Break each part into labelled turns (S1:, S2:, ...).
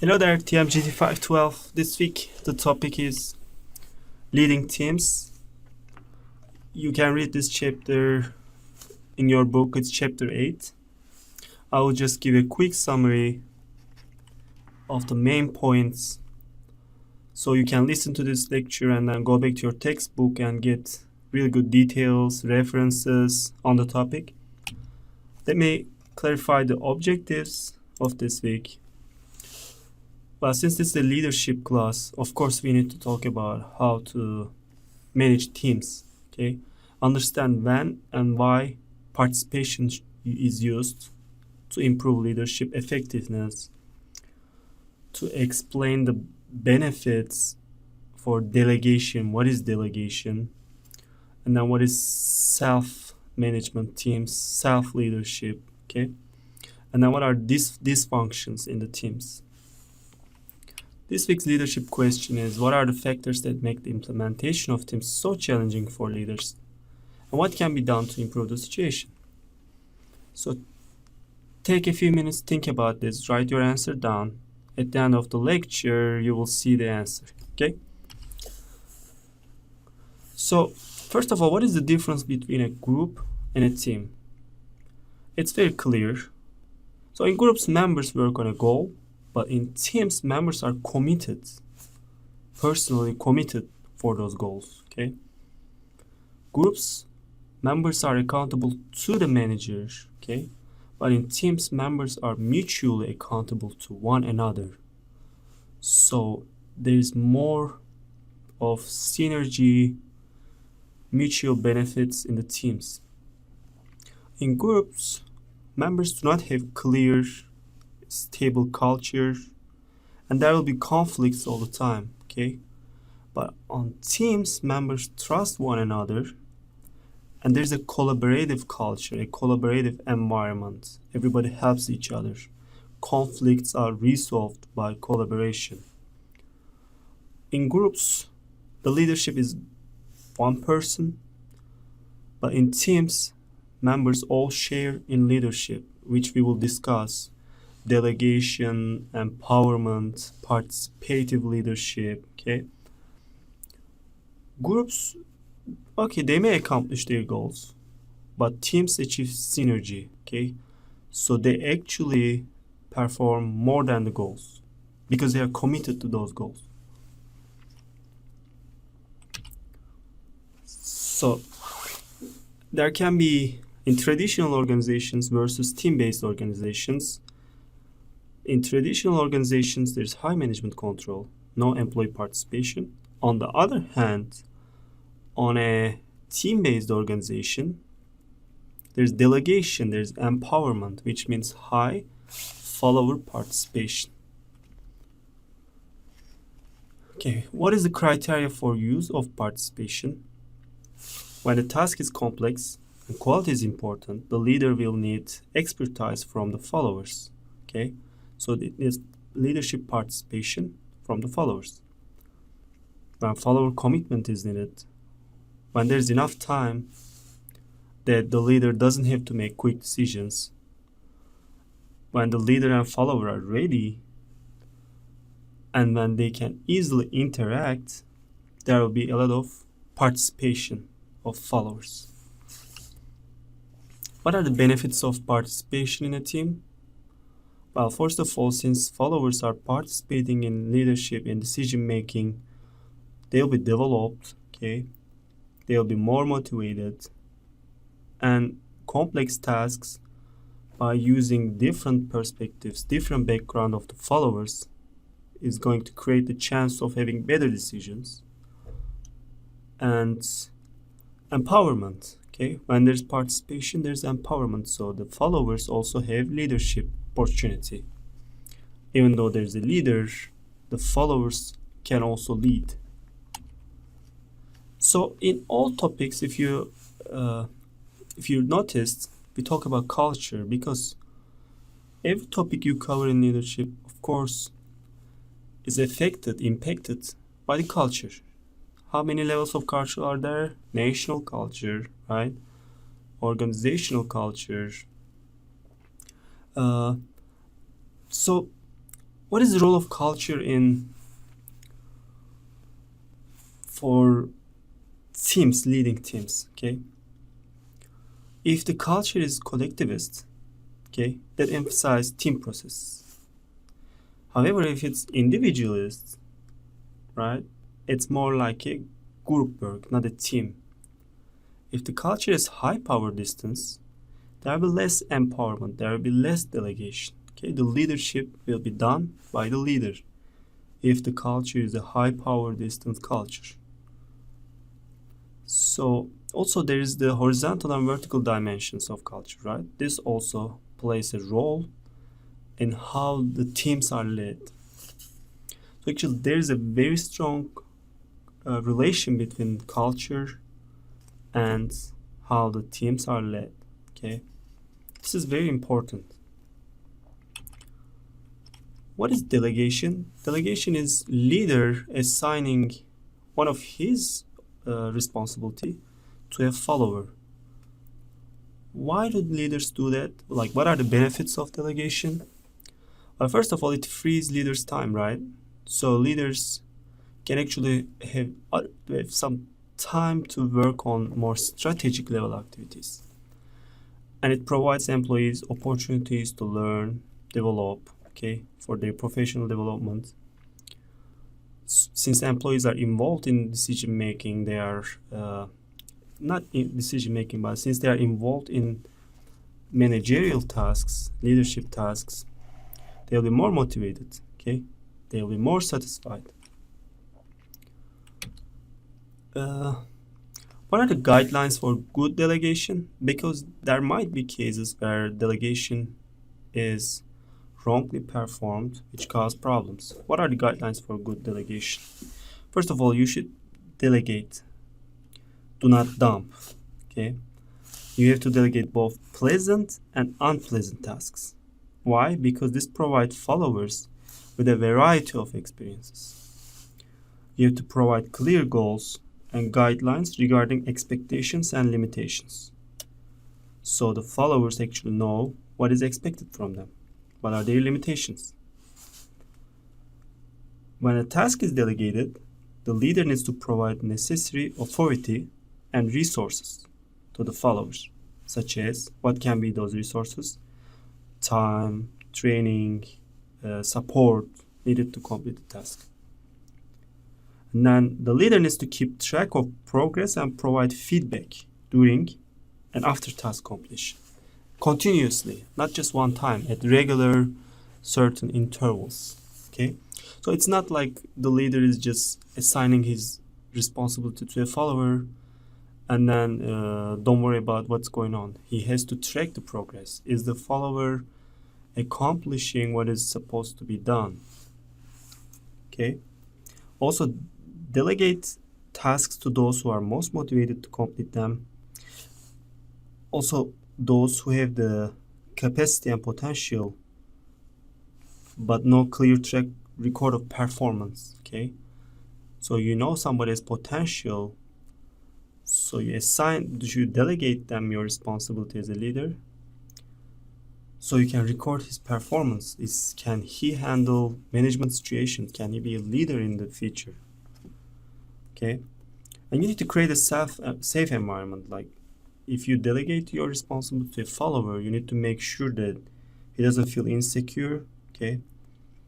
S1: Hello there, TMGT 512. This week the topic is leading teams. You can read this chapter in your book, it's chapter 8. I will just give a quick summary of the main points so you can listen to this lecture and then go back to your textbook and get really good details, references on the topic. Let me clarify the objectives of this week. Well, since this is a leadership class, of course we need to talk about how to manage teams, okay? Understand when and why participation is used to improve leadership effectiveness, to explain the benefits for delegation, what is delegation, and then what is self-management teams, self-leadership, okay? And then what are dysfunctions in the teams. This week's leadership question is, what are the factors that make the implementation of teams so challenging for leaders? And what can be done to improve the situation? So take a few minutes, think about this, write your answer down. At the end of the lecture, you will see the answer, okay? So first of all, what is the difference between a group and a team? It's very clear. So in groups, members work on a goal, but in teams, members are committed, personally committed for those goals, okay? Groups, members are accountable to the manager, okay? But in teams, members are mutually accountable to one another. So there's more of synergy, mutual benefits in the teams. In groups, members do not have clear, stable culture, and there will be conflicts all the time, okay? But on teams, members trust one another, and there's a collaborative culture, a collaborative environment. Everybody helps each other. Conflicts are resolved by collaboration. In groups, the leadership is one person, but in teams, members all share in leadership, which we will discuss. Delegation, empowerment, participative leadership, okay? Groups, okay, they may accomplish their goals, but teams achieve synergy, okay? So they actually perform more than the goals because they are committed to those goals. So there can be in traditional organizations versus team-based organizations. In traditional organizations, there's high management control, no employee participation. On the other hand, on a team-based organization, there's delegation, there's empowerment, which means high follower participation. Okay, what is the criteria for use of participation? When the task is complex and quality is important, the leader will need expertise from the followers, okay? So it is leadership participation from the followers. When follower commitment is needed, when there's enough time that the leader doesn't have to make quick decisions, when the leader and follower are ready, and when they can easily interact, there will be a lot of participation of followers. What are the benefits of participation in a team? Well, first of all, since followers are participating in leadership and decision making, they'll be developed, okay? They'll be more motivated, and complex tasks, by using different perspectives, different background of the followers, is going to create the chance of having better decisions. And empowerment, okay? When there's participation, there's empowerment. So the followers also have leadership opportunity. Even though there's a leader, the followers can also lead. So in all topics, if you noticed, we talk about culture because every topic you cover in leadership, of course, is impacted by the culture. How many levels of culture are there? National culture, right? Organizational culture. So What is the role of culture in for teams, leading teams? Okay, if the culture is collectivist, okay, that emphasize team process. However, if it's individualist, right, it's more like a group work, not a team. If the culture is high power distance, there will be less empowerment, there will be less delegation. Okay, the leadership will be done by the leader if the culture is a high power distance culture. So also there is the horizontal and vertical dimensions of culture, right? This also plays a role in how the teams are led. So actually there is a very strong relation between culture and how the teams are led. Okay, this is very important. What is delegation? Delegation is leader assigning one of his responsibility to a follower. Why do leaders do that? Like, what are the benefits of delegation? Well, first of all, it frees leaders' time, right? So leaders can actually have some time to work on more strategic level activities. And it provides employees opportunities to learn, develop, okay, for their professional development. Since employees are involved in decision making, they are not in decision making, but since they are involved in managerial tasks, leadership tasks, they'll be more motivated, okay? They'll be more satisfied. What are the guidelines for good delegation? Because there might be cases where delegation is wrongly performed, which cause problems. What are the guidelines for good delegation? First of all, you should delegate. Do not dump, okay? You have to delegate both pleasant and unpleasant tasks. Why? Because this provides followers with a variety of experiences. You have to provide clear goals and guidelines regarding expectations and limitations. So the followers actually know what is expected from them. What are their limitations? When a task is delegated, the leader needs to provide necessary authority and resources to the followers, such as what can be those resources? Time, training, support needed to complete the task. And then the leader needs to keep track of progress and provide feedback during and after task completion. Continuously, not just one time, at regular certain intervals. Okay? So it's not like the leader is just assigning his responsibility to a follower and then don't worry about what's going on. He has to track the progress. Is the follower accomplishing what is supposed to be done? Okay? Also, delegate tasks to those who are most motivated to complete them. Also, those who have the capacity and potential but no clear track record of performance. Okay, so you know somebody has potential, so you delegate them your responsibility as a leader, so you can record his performance. Can he handle management situations? Can he be a leader in the future? Okay, and you need to create a safe environment. Like, if you delegate your responsibility to a follower, you need to make sure that he doesn't feel insecure. Okay,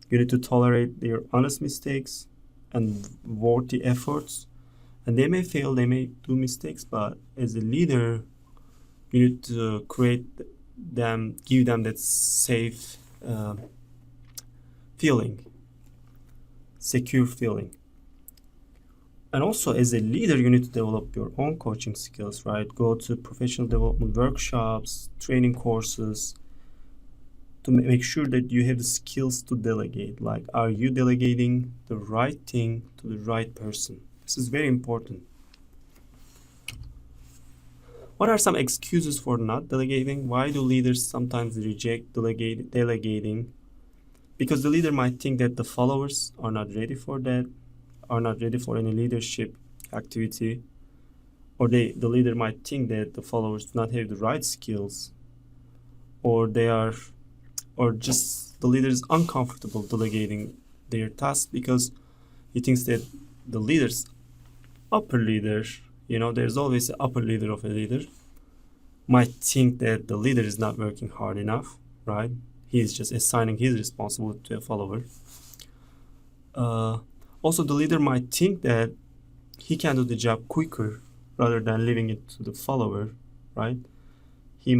S1: you need to tolerate their honest mistakes and worthy efforts. And they may fail, they may do mistakes, but as a leader, you need to give them that safe feeling, secure feeling. And also, as a leader, you need to develop your own coaching skills, right? Go to professional development workshops, training courses, to make sure that you have the skills to delegate. Like, are you delegating the right thing to the right person? This is very important. What are some excuses for not delegating? Why do leaders sometimes reject delegating? Because the leader might think that the followers are not ready for that, are not ready for any leadership activity, or the leader might think that the followers do not have the right skills, or just the leader is uncomfortable delegating their tasks because he thinks that the leader's upper leader, there's always an upper leader of a leader, might think that the leader is not working hard enough, right? He is just assigning his responsibility to a follower. Also, the leader might think that he can do the job quicker rather than leaving it to the follower, right? He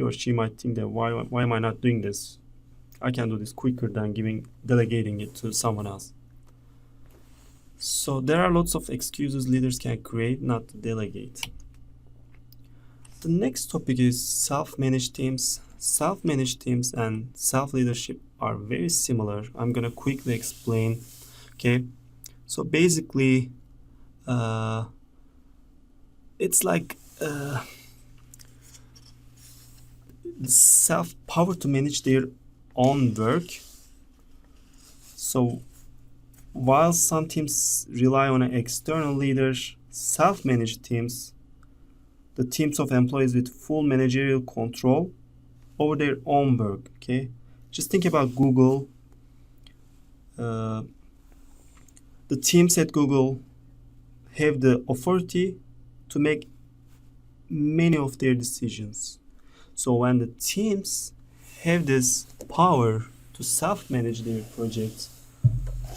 S1: or she might think that why am I not doing this? I can do this quicker than delegating it to someone else. So there are lots of excuses leaders can create not to delegate. The next topic is self-managed teams. Self-managed teams and self-leadership are very similar. I'm gonna quickly explain. Okay, so basically, it's like self-power to manage their own work. So while some teams rely on an external leader, self-managed teams, the teams of employees with full managerial control over their own work. Okay, just think about Google. The teams at Google have the authority to make many of their decisions. So when the teams have this power to self-manage their projects,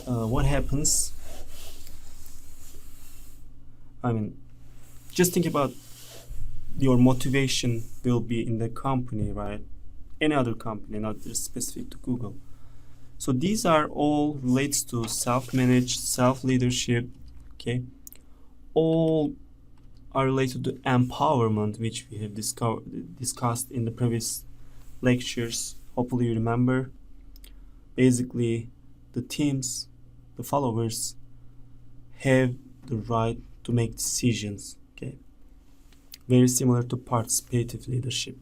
S1: what happens? Just think about your motivation will be in the company, right? Any other company, not just specific to Google. So these are all relates to self-managed, self-leadership, okay? All are related to empowerment, which we have discussed in the previous lectures. Hopefully you remember. Basically, the teams, the followers, have the right to make decisions, okay? Very similar to participative leadership.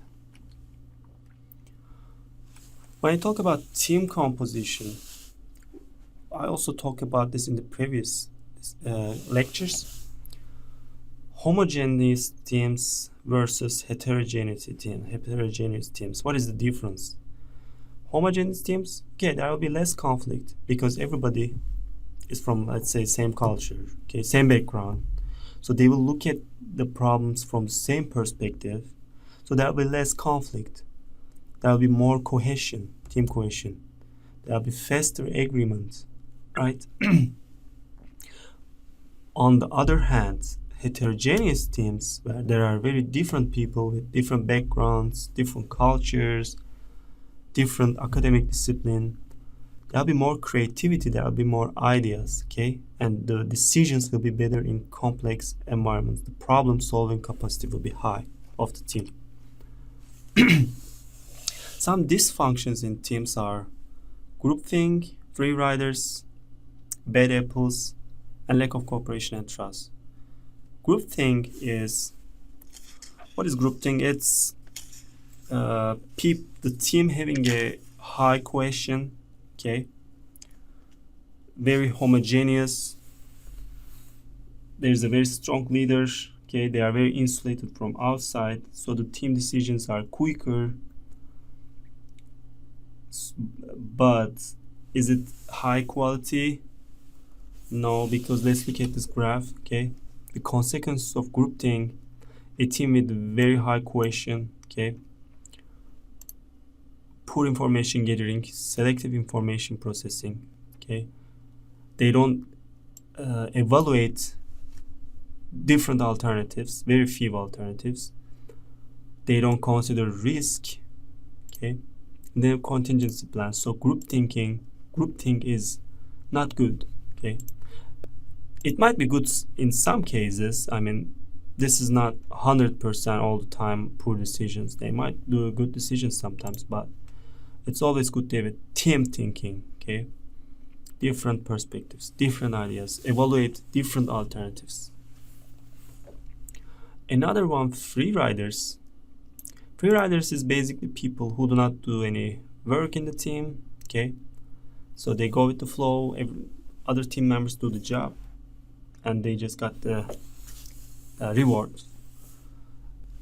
S1: When I talk about team composition, I also talk about this in the previous lectures. Homogeneous teams versus heterogeneous teams. What is the difference? Homogeneous teams, okay, there will be less conflict because everybody is from, let's say, same culture, okay, same background. So they will look at the problems from the same perspective. So there will be less conflict. There will be more cohesion, team cohesion. There will be faster agreement, right? On the other hand, heterogeneous teams, where there are very different people with different backgrounds, different cultures, different academic discipline, there will be more creativity, there will be more ideas, okay? And the decisions will be better in complex environments. The problem-solving capacity will be high of the team. Some dysfunctions in teams are groupthink, free riders, bad apples, and lack of cooperation and trust. Groupthink is, what is groupthink? It's the team having a high cohesion, okay, very homogeneous. There's a very strong leader, okay, they are very insulated from outside, so the team decisions are quicker. But is it high quality? No, because let's look at this graph, okay? The consequences of groupthink, a team with very high cohesion, okay? Poor information gathering, selective information processing, okay? They don't evaluate different alternatives, very few alternatives. They don't consider risk, okay? Their contingency plans. So groupthink is not good, okay? It might be good in some cases. This is not 100% all the time poor decisions. They might do good decisions sometimes, but it's always good to have a team thinking, okay? Different perspectives, different ideas, evaluate different alternatives. Another one, free riders. Free riders is basically people who do not do any work in the team, okay? So they go with the flow, other team members do the job, and they just got the reward.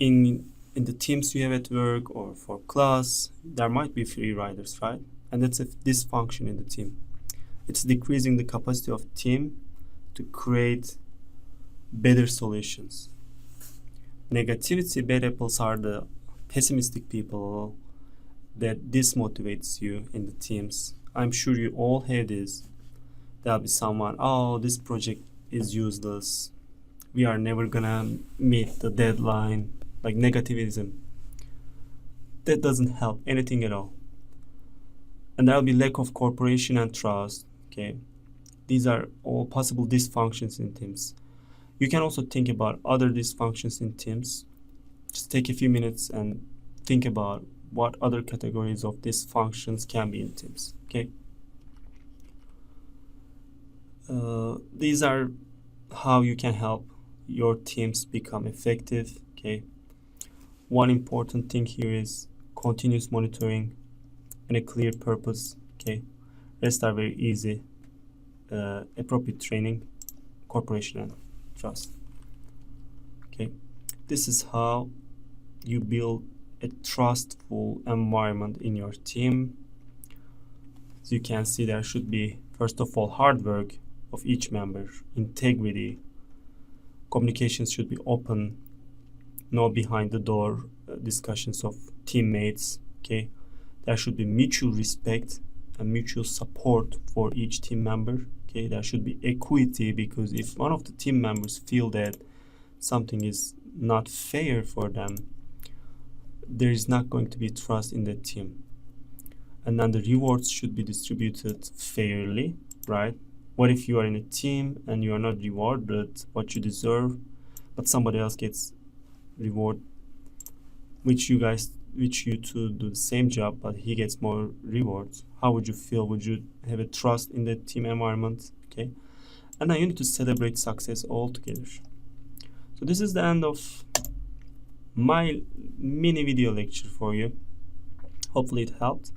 S1: In the teams you have at work or for class, there might be free riders, right? and that's a dysfunction in the team. It's decreasing the capacity of team to create better solutions. Negativity bad apples are the pessimistic people that dismotivates you in the teams. I'm sure you all have this. There'll be someone, oh, this project is useless, we are never gonna meet the deadline, like negativism. That doesn't help anything at all. And there'll be lack of cooperation and trust. Okay, these are all possible dysfunctions in teams. You can also think about other dysfunctions in teams. Just take a few minutes and think about what other categories of dysfunctions can be in teams. Okay, these are how you can help your teams become effective. Okay, one important thing here is continuous monitoring and a clear purpose. Okay, rest are very easy. Appropriate training, cooperation, and trust. Okay, this is how you build a trustful environment in your team. As you can see, there should be, first of all, hard work of each member, integrity, communications should be open, no behind the door discussions of teammates. Okay, there should be mutual respect and mutual support for each team member. Okay, there should be equity, because if one of the team members feel that something is not fair for them, there is not going to be trust in the team. And then the rewards should be distributed fairly, right? What if you are in a team and you are not rewarded what you deserve, but somebody else gets reward, which you two do the same job, but he gets more rewards? How would you feel? Would you have a trust in the team environment? Okay, and then you need to celebrate success all together. So this is the end of my mini video lecture for you. Hopefully it helped.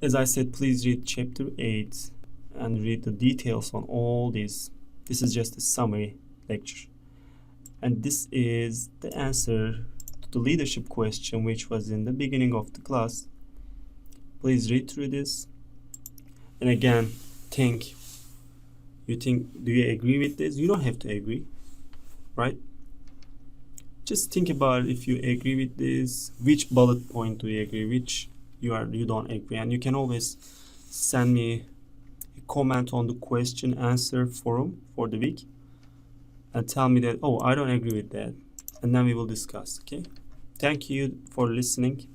S1: As I said, please read chapter 8 and read the details on all this. This is just a summary lecture, and this is the answer to the leadership question which was in the beginning of the class. Please read through this, and again, do you agree with this? You don't have to agree, right? Just think about if you agree with this, which bullet point do you agree, which you don't agree, and you can always send me a comment on the question answer forum for the week and tell me that, oh, I don't agree with that, and then we will discuss. Okay, thank you for listening.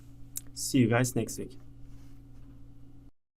S1: See you guys next week.